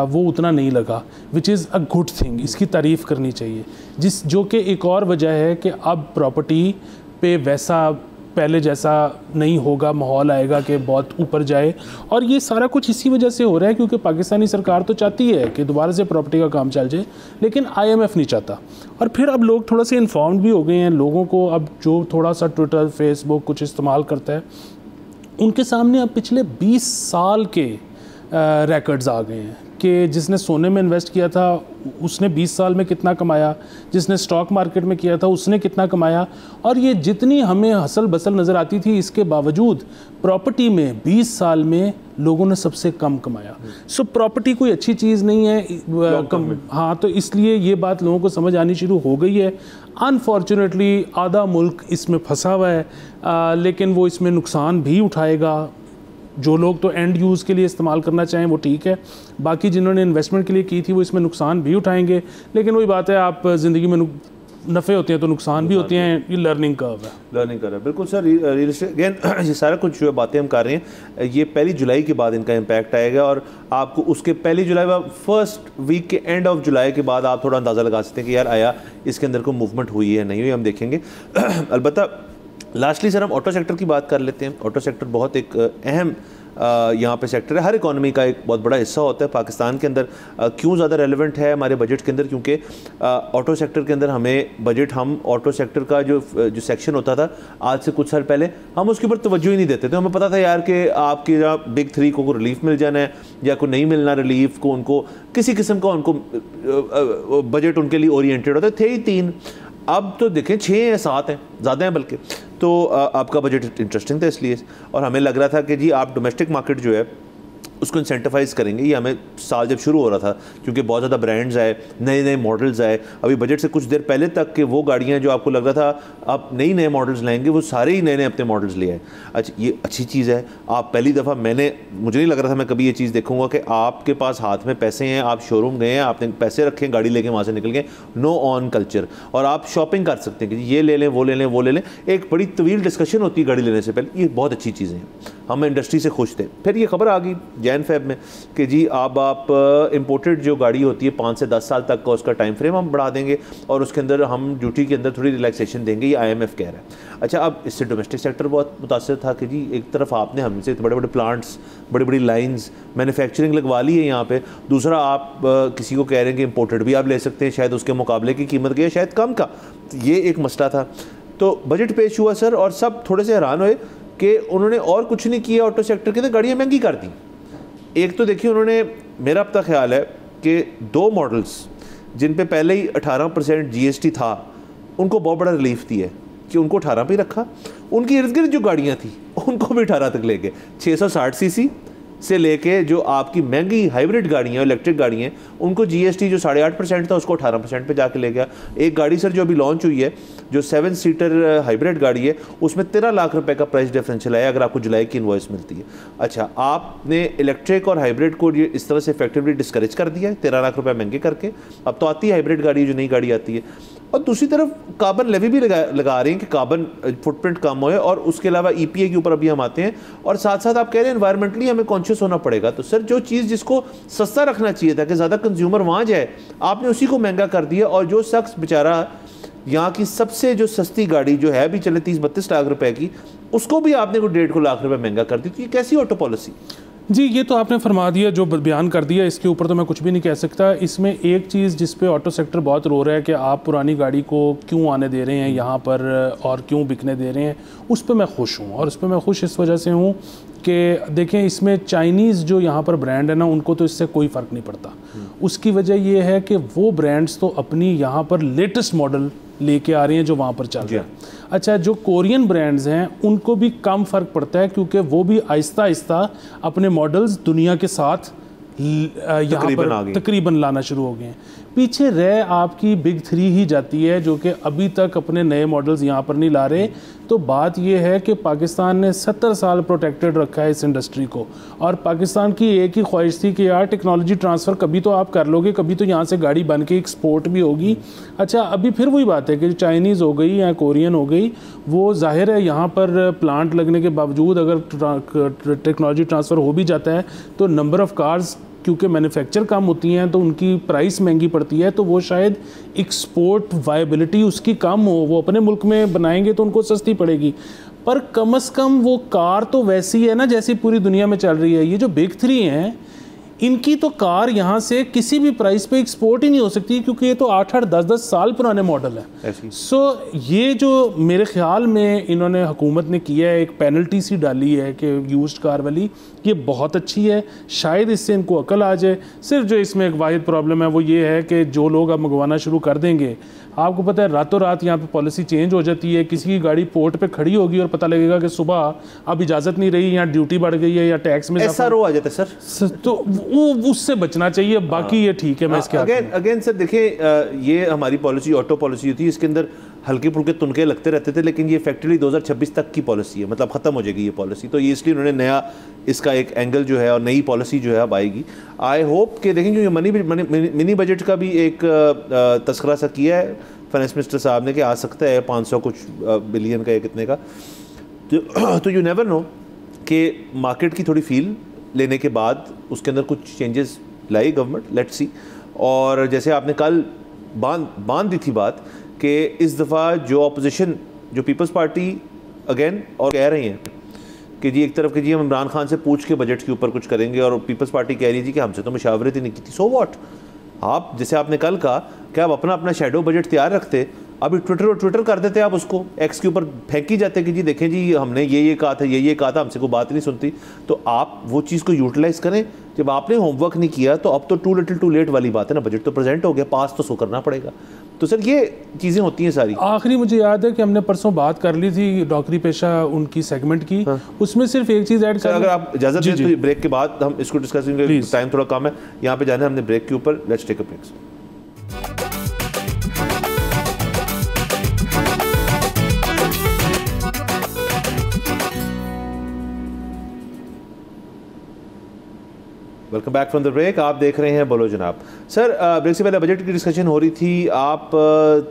[SPEAKER 3] वो उतना नहीं लगा, which is a good thing, इसकी तारीफ़ करनी चाहिए। जो कि एक और वजह है कि अब प्रॉपर्टी पे वैसा पहले जैसा नहीं होगा, माहौल आएगा कि बहुत ऊपर जाए। और ये सारा कुछ इसी वजह से हो रहा है क्योंकि पाकिस्तानी सरकार तो चाहती है कि दोबारा से प्रॉपर्टी का काम चल जाए, लेकिन IMF नहीं चाहता। और फिर अब लोग थोड़ा से इन्फॉर्म्ड भी हो गए हैं। लोगों को अब जो थोड़ा सा ट्विटर, फेसबुक कुछ इस्तेमाल करता है, उनके सामने अब पिछले 20 साल के रिकॉर्ड्स आ गए हैं कि जिसने सोने में इन्वेस्ट किया था उसने 20 साल में कितना कमाया, जिसने स्टॉक मार्केट में किया था उसने कितना कमाया। और ये जितनी हमें हसल बसल नज़र आती थी, इसके बावजूद प्रॉपर्टी में 20 साल में लोगों ने सबसे कम कमाया। सो प्रॉपर्टी कोई अच्छी चीज़ नहीं है। हाँ, तो इसलिए ये बात लोगों को समझ आनी शुरू हो गई है। अनफॉर्चुनेटली आधा मुल्क इसमें फंसा हुआ है, लेकिन वो इसमें नुकसान भी उठाएगा। जो लोग तो एंड यूज़ के लिए इस्तेमाल करना चाहें वो ठीक है, बाकी जिन्होंने इन्वेस्टमेंट के लिए की थी वो इसमें नुकसान भी उठाएंगे। लेकिन वही बात है, आप ज़िंदगी में नफ़े होते हैं तो नुकसान भी होते हैं। ये लर्निंग कर्व है,
[SPEAKER 2] लर्निंग कर्व है। बिल्कुल सर, रियल एस्टेट अगेन ये सारा कुछ जो बातें हम कर रहे हैं, ये 1 जुलाई के बाद इनका इम्पैक्ट आएगा और आपको उसके 1 जुलाई फर्स्ट वीक के एंड ऑफ जुलाई के बाद आप थोड़ा अंदाज़ा लगा सकते हैं कि यार आया इसके अंदर कोई मूवमेंट हुई है नहीं हुई, हम देखेंगे। अलबत्ता लास्टली सर हम ऑटो सेक्टर की बात कर लेते हैं। ऑटो सेक्टर बहुत एक अहम यहाँ पे सेक्टर है, हर इकॉनमी का एक बहुत बड़ा हिस्सा होता है। पाकिस्तान के अंदर क्यों ज़्यादा रेलेवेंट है हमारे बजट के अंदर, क्योंकि ऑटो सेक्टर के अंदर हमें बजट, हम ऑटो सेक्टर का जो सेक्शन होता था आज से कुछ साल पहले, हम उसके ऊपर तवज्जो ही नहीं देते थे। हमें पता था यार कि आपके जहाँ बिग 3 को रिलीफ मिल जाना है या कोई नहीं मिलना रिलीफ को, उनको किसी किस्म का उनको बजट उनके लिए ओरिएंटेड होता थे ही 3। अब तो देखें 6 या 7 हैं, ज़्यादा हैं बल्कि। तो आपका बजट इंटरेस्टिंग था इसलिए, और हमें लग रहा था कि जी आप डोमेस्टिक मार्केट जो है उसको इंसेंटिवाइज़ करेंगे। ये हमें साल जब शुरू हो रहा था, क्योंकि बहुत ज़्यादा ब्रांड्स आए, नए नए मॉडल्स आए। अभी बजट से कुछ देर पहले तक कि वो गाड़ियाँ जो आपको लग रहा था आप नए मॉडल्स लाएंगे, वो सारे ही नए अपने मॉडल्स ले आए। अच्छा, ये अच्छी चीज़ है। आप पहली दफ़ा मुझे नहीं लग रहा था मैं कभी ये चीज़ देखूंगा कि आपके पास हाथ में पैसे हैं, आप शोरूम गए हैं, आपने पैसे रखे, गाड़ी लेके वहाँ से निकल गए, नो ऑन कल्चर, और आप शॉपिंग कर सकते हैं कि ये ले लें, वो ले लें, वो ले लें। एक बड़ी तवील डिस्कशन होती है गाड़ी लेने से पहले। ये बहुत अच्छी चीज़ें हैं, हम इंडस्ट्री से खुश थे। फिर ये खबर आ गई जैन-फेब में कि जी अब आप इंपोर्टेड जो गाड़ी होती है 5 से 10 साल तक का उसका टाइम फ्रेम हम बढ़ा देंगे और उसके अंदर हम ड्यूटी के अंदर थोड़ी रिलैक्सेशन देंगे, ये IMF कह रहा है। अच्छा, अब इससे डोमेस्टिक सेक्टर बहुत मुतासर था कि जी एक तरफ आपने हमसे बड़े बड़े प्लांट्स, बड़ी बड़ी लाइंस, मैन्युफैक्चरिंग लगवा ली है यहाँ पे, दूसरा आप किसी को कह रहे हैं कि इंपोर्टेड भी आप ले सकते हैं, शायद उसके मुकाबले की कीमत गई शायद कम का, ये एक मसला था। तो बजट पेश हुआ सर, और सब थोड़े से हैरान हुए कि उन्होंने और कुछ नहीं किया ऑटो सेक्टर के, तो गाड़ियाँ महंगी कर दी। एक तो देखिए उन्होंने, मेरा अब तक ख्याल है कि 2 मॉडल्स जिन पे पहले ही 18% GST था, उनको बहुत बड़ा रिलीफ दिया है कि उनको 18 पे रखा। उनकी इर्द गिर्द जो गाड़ियाँ थी उनको भी 18 तक ले गए। 660 cc से लेके जो आपकी महंगी हाइब्रिड गाड़ियाँ, इलेक्ट्रिक गाड़ियाँ, उनको GST जो 8.5% था उसको 18% पे जाके ले गया। एक गाड़ी सर जो अभी लॉन्च हुई है, जो 7 सीटर हाइब्रिड गाड़ी है, उसमें 13 लाख रुपए का प्राइस डिफरेंशियल आया अगर आपको जुलाई की इनवॉइस मिलती है। अच्छा, आपने इलेक्ट्रिक और हाइब्रिड को ये इस तरह से इफेक्टिवली डिस्करेज कर दिया है 13 लाख रुपये महंगे करके। अब तो आती है हाइब्रिड गाड़ी, जो नई गाड़ी आती है। और दूसरी तरफ कार्बन लेवी भी लगा रहे हैं कि कार्बन फुटप्रिंट कम होए, और उसके अलावा EPA के ऊपर अभी हम आते हैं, और साथ साथ आप कह रहे हैं एनवायरमेंटली हमें कॉन्शियस होना पड़ेगा। तो सर जो चीज़ जिसको सस्ता रखना चाहिए था कि ज़्यादा कंज्यूमर वहाँ जाए, आपने उसी को महंगा कर दिया। और जो शख्स बेचारा यहाँ की सबसे जो सस्ती गाड़ी जो है भी चले 30-32 लाख रुपए की, उसको भी आपने को 1.5 लाख रुपए महंगा कर दी। तो ये कैसी ऑटो पॉलिसी?
[SPEAKER 3] जी, ये तो आपने फरमा दिया, जो बयान कर दिया, इसके ऊपर तो मैं कुछ भी नहीं कह सकता। इसमें एक चीज़ जिस पे ऑटो सेक्टर बहुत रो रहा है कि आप पुरानी गाड़ी को क्यों आने दे रहे हैं यहाँ पर और क्यों बिकने दे रहे हैं, उस पर मैं खुश हूँ। और उस पर मैं खुश इस वजह से हूँ कि देखें, इसमें चाइनीज़ जो यहाँ पर ब्रांड है ना, उनको तो इससे कोई फ़र्क नहीं पड़ता। उसकी वजह ये है कि वो ब्रांड्स तो अपनी यहाँ पर लेटेस्ट मॉडल लेके आ रहे हैं जो वहाँ पर चल रहे हैं। अच्छा, जो कोरियन ब्रांड्स हैं उनको भी कम फ़र्क पड़ता है, क्योंकि वो भी आहिस्ता आहिस्ता अपने मॉडल्स दुनिया के साथ यहाँ पर तकरीबन लाना शुरू हो गए हैं। पीछे रह आपकी बिग 3 ही जाती है, जो कि अभी तक अपने नए मॉडल्स यहाँ पर नहीं ला रहे। तो बात ये है कि पाकिस्तान ने 70 साल प्रोटेक्टेड रखा है इस इंडस्ट्री को, और पाकिस्तान की एक ही ख्वाहिश थी कि यार टेक्नोलॉजी ट्रांसफ़र कभी तो आप कर लोगे, कभी तो यहाँ से गाड़ी बन के एक्सपोर्ट भी होगी। अच्छा, अभी फिर वही बात है कि चाइनीज़ हो गई या कोरियन हो गई, वो जाहिर है यहाँ पर प्लांट लगने के बावजूद अगर टेक्नोलॉजी ट्रांसफ़र हो भी जाता है तो नंबर ऑफ़ कार्स, क्योंकि मैन्युफैक्चर कम होती हैं तो उनकी प्राइस महंगी पड़ती है, तो वो शायद एक्सपोर्ट वायबिलिटी उसकी कम हो, वो अपने मुल्क में बनाएंगे तो उनको सस्ती पड़ेगी। पर कम से कम वो कार तो वैसी है ना जैसी पूरी दुनिया में चल रही है। ये जो बिग थ्री हैं, इनकी तो कार यहाँ से किसी भी प्राइस पे एक्सपोर्ट ही नहीं हो सकती, क्योंकि ये तो 8-8, 10-10 साल पुराने मॉडल है। सो ये जो मेरे ख्याल में इन्होंने हुकूमत ने किया है, एक पेनल्टी सी डाली है कि यूज्ड कार वाली, ये बहुत अच्छी है। शायद इससे इनको अकल आ जाए। सिर्फ जो इसमें एक वाहिद प्रॉब्लम है वो ये है कि जो लोग अब मंगवाना शुरू कर देंगे, आपको पता है रातों रात यहाँ पे पॉलिसी चेंज हो जाती है। किसी की गाड़ी पोर्ट पे खड़ी होगी और पता लगेगा कि सुबह अब इजाज़त नहीं रही, यहाँ ड्यूटी बढ़ गई है या टैक्स में
[SPEAKER 2] SRO आ जाता है सर,
[SPEAKER 3] तो वो उससे बचना चाहिए। बाकी ये ठीक है। मैं इसके
[SPEAKER 2] अगेन सर देखिए, ये हमारी पॉलिसी ऑटो पॉलिसी होती है, इसके अंदर हल्के फुल्के तुनके लगते रहते थे, लेकिन ये इफेक्टिवली 2026 तक की पॉलिसी है, मतलब ख़त्म हो जाएगी ये पॉलिसी। तो ये इसलिए उन्होंने नया इसका एक एंगल जो है और नई पॉलिसी जो है अब आएगी। आई होप कि देखेंगे, मिनी बजट का भी एक तस्करा सा किया है फाइनेंस मिनिस्टर साहब ने कि आ सकता है 500 कुछ बिलियन का या कितने का। तो यू नेवर नो कि मार्केट की थोड़ी फील लेने के बाद उसके अंदर कुछ changes lie government, let's see. और जैसे आपने कल बांध दी थी बात कि इस दफ़ा जो अपोजिशन, जो पीपल्स पार्टी अगेन और कह रही हैं कि जी एक तरफ कि जी हम इमरान खान से पूछ के बजट के ऊपर कुछ करेंगे, और पीपल्स पार्टी कह रही है जी कि हमसे तो मुशावरत ही नहीं की थी। सो व्हाट, आप जैसे आपने कल कहा कि आप अपना अपना शेडो बजट तैयार रखते, अभी ट्विटर कर देते आप उसको, एक्स के ऊपर फेंक ही जाते कि जी देखें जी हमने ये कहा था, ये कहा था, हमसे कोई बात नहीं सुनती। तो आप वो चीज़ को यूटिलाइज़ करें। जब आपने होमवर्क नहीं किया तो अब तो टू लिटिल टू लेट वाली बात है ना, बजट तो प्रेजेंट हो गया, पास तो सो करना पड़ेगा। तो सर ये चीज़ें होती हैं सारी।
[SPEAKER 3] आखिरी मुझे याद है कि हमने परसों बात कर ली थी नौकरी पेशा उनकी सेगमेंट की। हाँ। उसमें सिर्फ एक चीज़ ऐड कर,
[SPEAKER 2] अगर आप इजाज़त दें तो ब्रेक के बाद हम इसको डिस्कस करेंगे, टाइम थोड़ा कम है, यहाँ पे जाना है हमने ब्रेक के ऊपर। Let's take a break. Welcome back from the break. आप देख रहे हैं बोलो जनाब। सर ब्रेक से पहले बजट की डिस्कशन हो रही थी, आप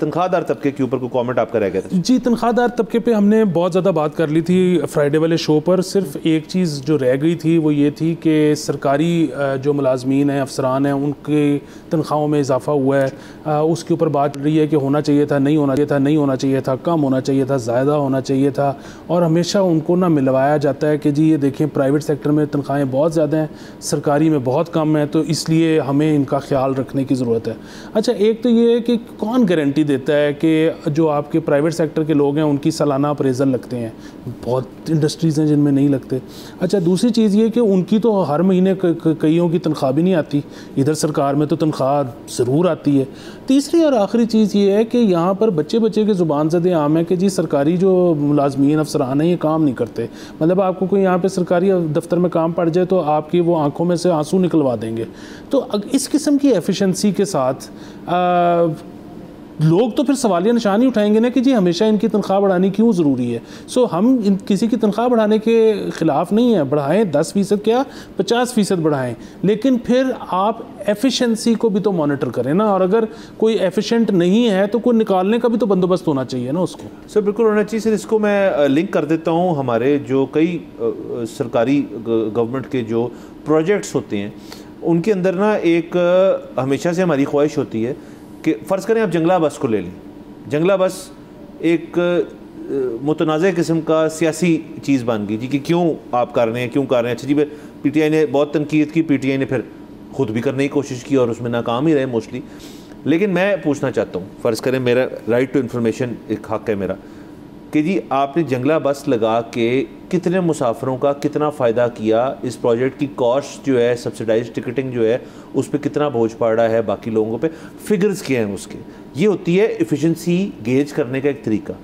[SPEAKER 2] तनख्वाहदार तबके के ऊपर कोई कमेंट आपका रह गया था? जी,
[SPEAKER 3] तनख्वाहदार तबके पे हमने बहुत ज़्यादा बात कर ली थी फ्राइडे वाले शो पर। सिर्फ एक चीज़ जो रह गई थी वो ये थी कि सरकारी जो मुलाजमीन हैं, अफसरान हैं, उनके तनख्वाहों में इजाफा हुआ है। उसके ऊपर बात रही है कि होना चाहिए था, नहीं होना चाहिए था, नहीं होना चाहिए था, कम होना चाहिए था, ज़्यादा होना चाहिए था। और हमेशा उनको ना मिलवाया जाता है कि जी ये देखें प्राइवेट सेक्टर में तनख्वाहें बहुत ज़्यादा हैं, सरकारी में बहुत कम है, तो इसलिए हमें इनका ख्याल रखने की ज़रूरत है। अच्छा, एक तो ये है कि कौन गारंटी देता है कि जो आपके प्राइवेट सेक्टर के लोग हैं उनकी सालाना अप्रेजल लगते हैं? बहुत इंडस्ट्रीज़ हैं जिनमें नहीं लगते। अच्छा, दूसरी चीज़ ये कि उनकी तो हर महीने कईयों की तनख्वाह भी नहीं आती, इधर सरकार में तो तनख्वाह ज़रूर आती है। तीसरी और आखिरी चीज़ ये है कि यहाँ पर बच्चे के ज़ुबान ज़दे आम है कि जी सरकारी जो मुलाजमीन अफसरान हैं ये काम नहीं करते। मतलब आपको कोई यहाँ पर सरकारी दफ्तर में काम पड़ जाए तो आपकी वो आँखों में से आंसू निकलवा देंगे। तो इस किस्म की एफिशिएंसी के साथ लोग तो फिर सवालिया निशान ही उठाएंगे ना कि जी हमेशा इनकी तनख्वाह बढ़ानी क्यों ज़रूरी है। सो हम किसी की तनख्वाह बढ़ाने के ख़िलाफ़ नहीं है, बढ़ाएं 10% क्या 50% बढ़ाएं, लेकिन फिर आप एफिशिएंसी को भी तो मॉनिटर करें ना। और अगर कोई एफिशिएंट नहीं है तो कोई निकालने का भी तो बंदोबस्त होना चाहिए ना उसको।
[SPEAKER 2] सर बिल्कुल होना चाहिए। सर इसको मैं लिंक कर देता हूँ, हमारे जो कई सरकारी गवर्नमेंट के जो प्रोजेक्ट्स होते हैं उनके अंदर ना एक हमेशा से हमारी ख्वाहिश होती है कि फ़र्ज़ करें आप जंगला बस को ले लें। जंगला बस एक मुतनाज़ किस्म का सियासी चीज़ बन गई जी कि क्यों आप कर रहे हैं, क्यों कर रहे हैं। अच्छा जी, PTI ने बहुत तनकीद की, PTI ने फिर ख़ुद भी करने की कोशिश की और उसमें नाकाम ही रहे मोस्टली। लेकिन मैं पूछना चाहता हूँ, फ़र्ज़ करें मेरा राइट टू इन्फॉर्मेशन एक हक़ है मेरा, कि जी आपने जंगला बस लगा के कितने मुसाफिरों का कितना फ़ायदा किया, इस प्रोजेक्ट की कॉस्ट जो है सब्सिडाइज टिकटिंग जो है उस पर कितना बोझ पड़ रहा है बाकी लोगों पे, फिगर्स क्या हैं उसके। ये होती है एफिशिएंसी गेज करने का एक तरीका।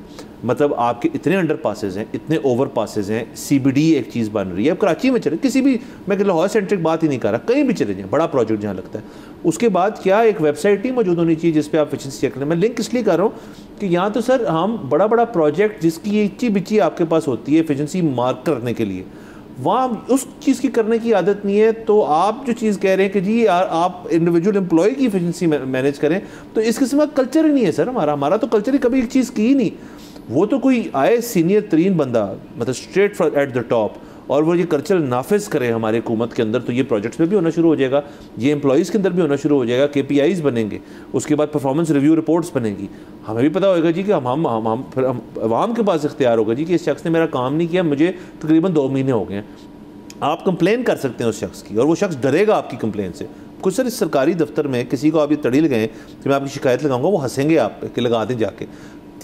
[SPEAKER 2] मतलब आपके इतने अंडर पासेज हैं, इतने ओवर पासेज हैं, CBD एक चीज़ बन रही है। अब कराची में चले, किसी भी, मैं लाहौर सेंट्रिक बात ही नहीं कर रहा, कहीं भी चले जाएँ, बड़ा प्रोजेक्ट जहाँ लगता है, उसके बाद क्या एक वेबसाइट ही मौजूद होनी चाहिए जिस पे आप एफिशिएंसी चेक करें। मैं लिंक इसलिए कर रहा हूँ कि यहाँ तो सर हम बड़ा बड़ा प्रोजेक्ट जिसकी इच्ची बिच्ची आपके पास होती है एफिशिएंसी मार्क करने के लिए, वहाँ उस चीज़ की करने की आदत नहीं है। तो आप जो चीज़ कह रहे हैं कि जी यार आप इंडिविजुअल एम्प्लॉय की एफिशिएंसी मैनेज करें, तो इस किस्म का कल्चर ही नहीं है सर हमारा तो कल्चर ही कभी एक चीज़ की ही नहीं। वो तो कोई आए सीनियर तरीन बंदा, मतलब स्ट्रेट एट द टॉप, और वो ये कल्चर नाफिज करे हमारे हुकूमत के अंदर, तो ये प्रोजेक्ट्स में भी होना शुरू हो जाएगा, ये एम्प्लॉइज़ के अंदर भी होना शुरू हो जाएगा, KPIs बनेंगे, उसके बाद परफॉर्मेंस रिव्यू रिपोर्ट्स बनेगी। हमें भी पता होगा जी कि हम आवाम के पास इख्तियार होगा जी कि इस शख्स ने मेरा काम नहीं किया, मुझे तकरीबन 2 महीने हो गए हैं। आप कंप्लेन कर सकते हैं उस शख्स की, और वो शख्स डरेगा आपकी कंप्लेन से। कुछ सर इस सरकारी दफ्तर में किसी को आप ये तड़ी लगाएं कि मैं आपकी शिकायत लगाऊंगा, वो हंसेंगे आप पे कि लगा दें जाके।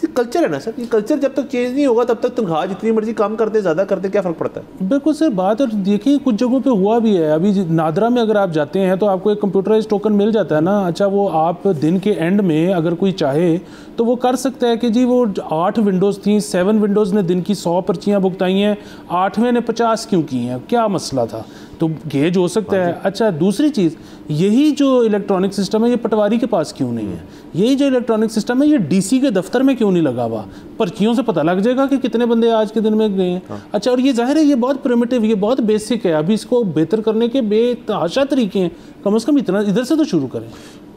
[SPEAKER 2] कल्चर है ना सर, ये कल्चर जब तक चेंज नहीं होगा तब तक तनख्वाह जितनी मर्जी कम करते ज़्यादा करते क्या फ़र्क पड़ता है।
[SPEAKER 3] बिल्कुल सर बात, और देखिए कुछ जगहों पे हुआ भी है। अभी नादरा में अगर आप जाते हैं तो आपको एक कंप्यूटराइज टोकन मिल जाता है ना। अच्छा, वो आप दिन के एंड में अगर कोई चाहे तो वो कर सकता है कि जी वो 8 विंडोज़ थी, 7 विंडोज़ ने दिन की 100 पर्चियाँ भुगताई हैं, 8वें ने 50 क्यों की हैं, क्या मसला था, तो गेज हो सकता है। अच्छा, दूसरी चीज़, यही जो इलेक्ट्रॉनिक सिस्टम है ये पटवारी के पास क्यों नहीं है? यही जो इलेक्ट्रॉनिक सिस्टम है ये DC के दफ्तर में क्यों नहीं लगा हुआ? पर्चियों से पता लग जाएगा कि कितने बंदे आज के दिन में गए हैं। अच्छा, और ये जाहिर है ये बहुत प्रिमिटिव, ये बहुत बेसिक है, अभी इसको बेहतर करने के बेतहाशा तरीके हैं, कम से कम इतना इधर से तो शुरू करें।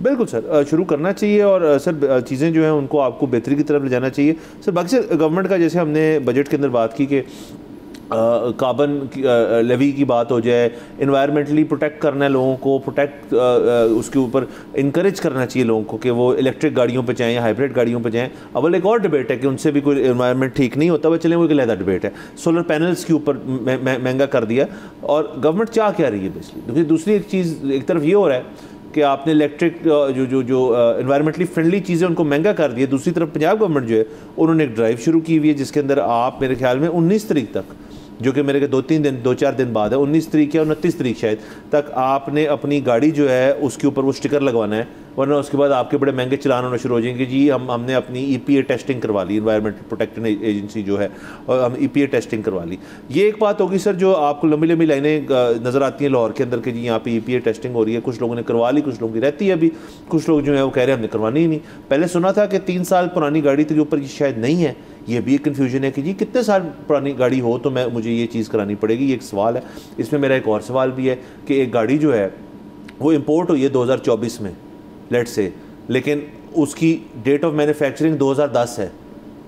[SPEAKER 2] बिल्कुल सर, शुरू करना चाहिए, और सर चीज़ें जो हैं उनको आपको बेहतरी की तरफ ले जाना चाहिए। सर बाकी सर गवर्नमेंट का, जैसे हमने बजट के अंदर बात की कि कार्बन लेवी की बात हो जाए, इन्वायरमेंटली प्रोटेक्ट करना है लोगों को, उसके ऊपर इनकरेज करना चाहिए लोगों को कि वो इलेक्ट्रिक गाड़ियों पे जाएँ या हाइब्रिड गाड़ियों पे जाएँ। अब एक और डिबेट है कि उनसे भी कोई इन्वायरमेंट ठीक नहीं होता, वह चलें, वो एक अलग डिबेट है। सोलर पैनल्स के ऊपर महंगा कर दिया, और गवर्नमेंट चाह क्या रही है बेसिकली। दूसरी एक चीज़, एक तरफ ये हो रहा है कि आपने इलेक्ट्रिक जो एनवायरमेंटली फ्रेंडली चीज़ें उनको महंगा कर दिया, दूसरी तरफ पंजाब गवर्नमेंट जो है उन्होंने एक ड्राइव शुरू की हुई है जिसके अंदर आप मेरे ख्याल में 19 तारीख तक, जो कि मेरे के 2-4 दिन बाद है, 19 तारीख या 29 तारीख शायद तक, आपने अपनी गाड़ी जो है उसके ऊपर वो स्टिकर लगवाना है, वरना उसके बाद आपके बड़े महंगे चलान होना शुरू हो जाएंगे। जी हमने अपनी EPA टेस्टिंग करवा ली, इन्वायरमेंटल प्रोटेक्शन एजेंसी जो है, और हम EPA टेस्टिंग करवा ली। ये एक बात होगी सर, जो आपको लंबी लंबी लाइनें नज़र आती हैं लाहौर के अंदर कि जी यहाँ पे EPA टेस्टिंग हो रही है, कुछ लोगों ने करवा ली, कुछ लोगों की रहती है अभी, कुछ लोग जो है वो कह रहे हैं हमने करवानी ही नहीं। पहले सुना था कि 3 साल पुरानी गाड़ी के ऊपर ये शायद नहीं है, ये भी एक कन्फ्यूजन है कि जी कितने साल पुरानी गाड़ी हो तो मुझे ये चीज़ करानी पड़ेगी, ये एक सवाल है। इसमें मेरा एक और सवाल भी है कि एक गाड़ी जो है वो इंपोर्ट हुई है 2024 में लेट से, लेकिन उसकी डेट ऑफ मैन्युफैक्चरिंग 2010 है,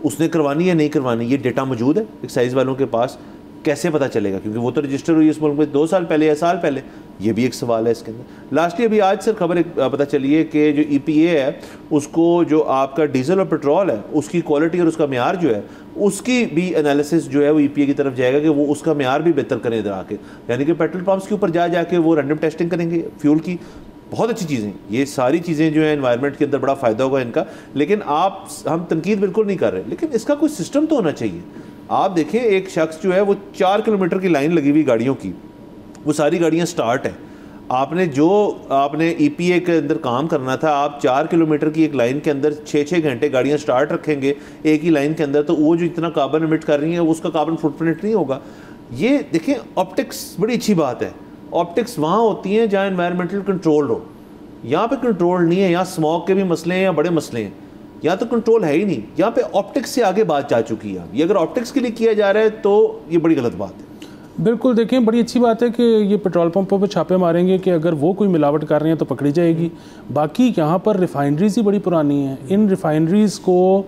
[SPEAKER 2] उसने करवानी है नहीं करवानी, ये डेटा मौजूद है एक्साइज वालों के पास, कैसे पता चलेगा? क्योंकि वो तो रजिस्टर हुई है इस मुल्क में 2 साल पहले या साल पहले, ये भी एक सवाल है इसके अंदर। लास्टली अभी आज सर खबर एक पता चली है कि जो EPA है उसको, जो आपका डीजल और पेट्रोल है उसकी क्वालिटी और उसका म्यार जो है उसकी भी एनालिसिस जो है वो EPA की तरफ जाएगा कि वो उसका म्यार भी बेहतर करें इधर आके, यानी कि पेट्रोल पंप्स के ऊपर जाके वो रैंडम टेस्टिंग करेंगे फ्यूल की। बहुत अच्छी चीज़ें, ये सारी चीज़ें जो है एनवायरनमेंट के अंदर बड़ा फ़ायदा होगा इनका, लेकिन हम तनकीद बिल्कुल नहीं कर रहे, लेकिन इसका कोई सिस्टम तो होना चाहिए। आप देखें एक शख्स जो है वो 4 किलोमीटर की लाइन लगी हुई गाड़ियों की, वो सारी गाड़ियाँ स्टार्ट है, आपने EPA के अंदर काम करना था, आप 4 किलोमीटर की एक लाइन के अंदर 6-6 घंटे गाड़ियाँ स्टार्ट रखेंगे एक ही लाइन के अंदर, तो वो जो इतना कार्बन एमिट कर रही है उसका कार्बन फुटप्रिंट नहीं होगा। ये देखें ऑप्टिक्स बड़ी अच्छी बात है, ऑप्टिक्स वहाँ होती हैं जहाँ एनवायरमेंटल कंट्रोल हो, यहाँ पे कंट्रोल नहीं है, यहाँ स्मॉग के भी मसले हैं या बड़े मसले हैं, यहाँ तो कंट्रोल है ही नहीं, यहाँ पे ऑप्टिक्स से आगे बात जा चुकी है। ये अगर ऑप्टिक्स के लिए किया जा रहा है तो ये बड़ी गलत बात है।
[SPEAKER 3] बिल्कुल, देखें बड़ी अच्छी बात है कि ये पेट्रोल पंपों पर छापे मारेंगे कि अगर वो कोई मिलावट कर रहे हैं तो पकड़ी जाएगी। बाकी यहाँ पर रिफाइनरीज ही बड़ी पुरानी हैं, इन रिफाइनरीज़ को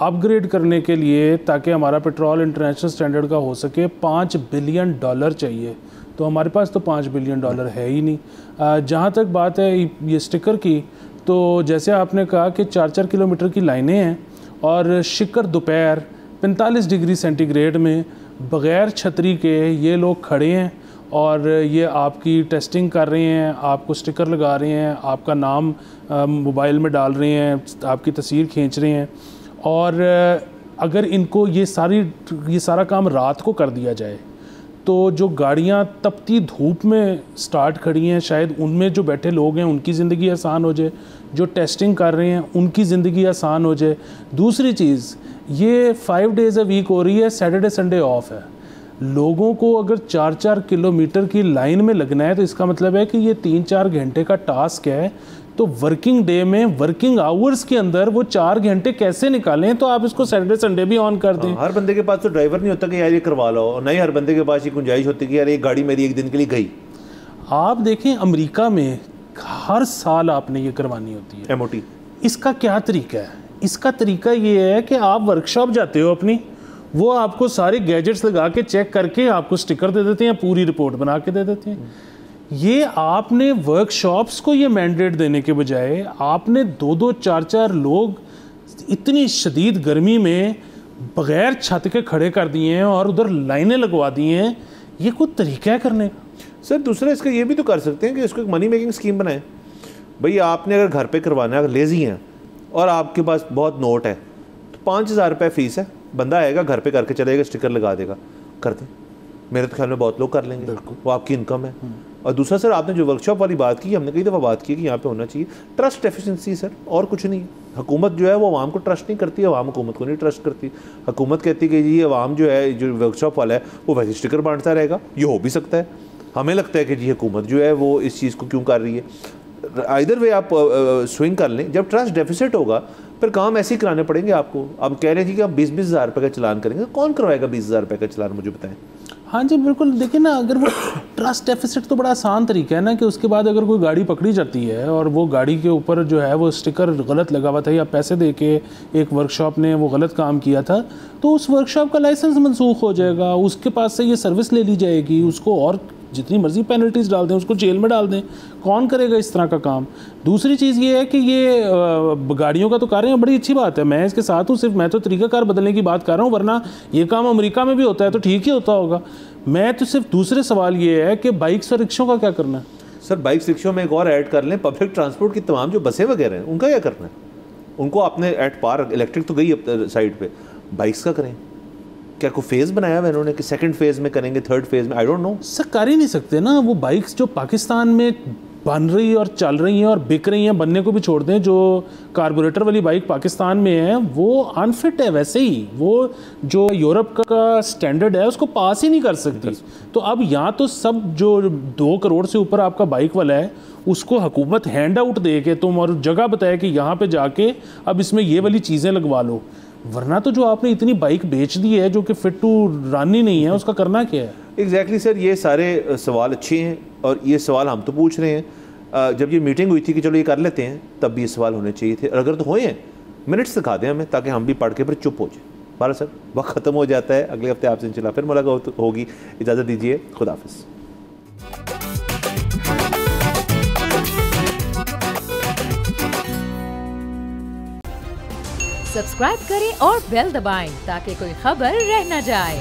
[SPEAKER 3] अपग्रेड करने के लिए ताकि हमारा पेट्रोल इंटरनेशनल स्टैंडर्ड का हो सके $5 बिलियन चाहिए, तो हमारे पास तो $5 बिलियन है ही नहीं। जहाँ तक बात है ये स्टिकर की, तो जैसे आपने कहा कि 4-4 किलोमीटर की लाइनें हैं और शिकर दोपहर 45 डिग्री सेंटीग्रेड में बग़ैर छतरी के ये लोग खड़े हैं और ये आपकी टेस्टिंग कर रहे हैं, आपको स्टिकर लगा रहे हैं, आपका नाम मोबाइल में डाल रहे हैं, आपकी तस्वीर खींच रहे हैं। और अगर इनको ये सारा काम रात को कर दिया जाए तो जो गाड़ियाँ तपती धूप में स्टार्ट खड़ी हैं, शायद उनमें जो बैठे लोग हैं उनकी ज़िंदगी आसान हो जाए, जो टेस्टिंग कर रहे हैं उनकी ज़िंदगी आसान हो जाए। दूसरी चीज़, ये 5 डेज़ अ वीक हो रही है, सैटरडे संडे ऑफ है। लोगों को अगर 4-4 किलोमीटर की लाइन में लगना है तो इसका मतलब है कि ये 3-4 घंटे का टास्क है तो वर्किंग डे में वर्किंग आवर्स के अंदर वो 4 घंटे कैसे निकालें, तो आप इसको सैटरडे संडे भी ऑन कर दें।
[SPEAKER 2] हर बंदे के पास तो ड्राइवर नहीं होता कि यार ये करवा लो, और नहीं हर बंदे के पास ये गुंजाइश होती कि यार ये गाड़ी मेरी एक दिन के लिए गई।
[SPEAKER 3] आप देखें अमेरिका में हर साल आपने ये करवानी होती है
[SPEAKER 2] MOT।
[SPEAKER 3] इसका क्या तरीका है? इसका तरीका ये है कि आप वर्कशॉप जाते हो अपनी, वो आपको सारे गैजेट्स लगा के चेक करके आपको स्टिकर दे देते हैं, पूरी रिपोर्ट बना के दे देते हैं। ये आपने वर्कशॉप्स को ये मैंडेट देने के बजाय आपने 2-2, 4-4 लोग इतनी शदीद गर्मी में बग़ैर छत के खड़े कर दिए हैं और उधर लाइनें लगवा दी हैं। ये कोई तरीका है करने का?
[SPEAKER 2] सर दूसरा इसका ये भी तो कर सकते हैं कि इसको एक मनी मेकिंग स्कीम बनाएं। भाई आपने अगर घर पे करवाना है, अगर लेज़ी हैं और आपके पास बहुत नोट है, तो 5,000 रुपये फ़ीस है, बंदा आएगा घर पे करके चलेगा, स्टिकर लगा देगा, कर दें। मेरे तो ख्याल में बहुत लोग कर लेंगे, वो आपकी इनकम है। और दूसरा सर आपने जो वर्कशॉप वाली बात की, हमने कई दफ़ा बात की कि यहाँ पे होना चाहिए ट्रस्ट एफिशिएंसी सर, और कुछ नहीं। हुकूमत जो है वो आवाम को ट्रस्ट नहीं करती, आवाम हुकूमत को नहीं ट्रस्ट करती। हुकूमत कहती है कि जी आवाम जो है, जो वर्कशॉप वाला है वो वैसे स्टिकर बांटता रहेगा। ये हो भी सकता है, हमें लगता है कि जी हुकूमत जो है वो इस चीज़ को क्यों कर रही है। आइदर वे आप स्विंग कर लें। जब ट्रस्ट डेफिसिट होगा फिर काम ऐसे ही कराने पड़ेंगे आपको। आप कह रहे हैं कि आप 20-20 हज़ार रुपये का चलान करेंगे, कौन करवाएगा 20 हज़ार रुपये का चलान, मुझे बताएं।
[SPEAKER 3] हाँ जी बिल्कुल। देखिए ना, अगर वो ट्रस्ट डेफिसिट तो बड़ा आसान तरीका है ना कि उसके बाद अगर कोई गाड़ी पकड़ी जाती है और वो गाड़ी के ऊपर जो है वो स्टिकर गलत लगा हुआ था या पैसे दे के एक वर्कशॉप ने वो गलत काम किया था, तो उस वर्कशॉप का लाइसेंस मनसूख हो जाएगा, उसके पास से ये सर्विस ले ली जाएगी, उसको और जितनी मर्जी पेनल्टीज डाल दें, उसको जेल में डाल दें। कौन करेगा इस तरह का काम? दूसरी चीज़ ये है कि ये गाड़ियों का तो कर रहे हैं, बड़ी अच्छी बात है, मैं इसके साथ हूँ। सिर्फ मैं तो तरीकाकार बदलने की बात कर रहा हूँ, वरना ये काम अमेरिका में भी होता है तो ठीक ही होता होगा। मैं तो सिर्फ दूसरे सवाल ये है कि बाइक्स और रिक्शों का क्या करना है?
[SPEAKER 2] सर बाइक्स रिक्शों में एक और ऐड कर लें, पब्लिक ट्रांसपोर्ट की तमाम जो बसें वगैरह हैं उनका क्या करना है? उनको आपने एट पार, इलेक्ट्रिक तो गई साइड पे, बाइक्स का करें। क्या कोई फेज़ बनाया हुआ इन्होंने कि सेकंड फेज़ में करेंगे, थर्ड फेज़ में? आई डोंट नो
[SPEAKER 3] सर, कर ही नहीं सकते ना। वो बाइक्स जो पाकिस्तान में बन रही और चल रही हैं और बिक रही हैं, बनने को भी छोड़ दें, जो कार्बोरेटर वाली बाइक पाकिस्तान में है वो अनफिट है। वैसे ही वो जो यूरोप का स्टैंडर्ड है उसको पास ही नहीं कर सकती। तो अब यहाँ तो सब जो 2 करोड़ से ऊपर आपका बाइक वाला है उसको हुकूमत हैंड आउट दे के तुम और जगह बताए कि यहाँ पे जाके अब इसमें ये वाली चीज़ें लगवा लो, वरना तो जो आपने इतनी बाइक बेच दी है जो कि फिट टू रन ही नहीं है, उसका करना क्या है?
[SPEAKER 2] एग्जैक्टली सर, ये सारे सवाल अच्छे हैं और ये सवाल हम तो पूछ रहे हैं। जब ये मीटिंग हुई थी कि चलो ये कर लेते हैं, तब भी ये सवाल होने चाहिए थे, और अगर तो हुए हैं मिनट्स दिखा दें हमें, ताकि हम भी पढ़ के फिर चुप हो जाए। बारह सर वक्त ख़त्म हो जाता है, अगले हफ्ते आपसे इंशाल्लाह फिर मुलाकात होगी। इजाज़त दीजिए, खुदा हाफ़िज़।
[SPEAKER 1] सब्सक्राइब करें और बेल दबाएं ताकि कोई खबर रह न जाए।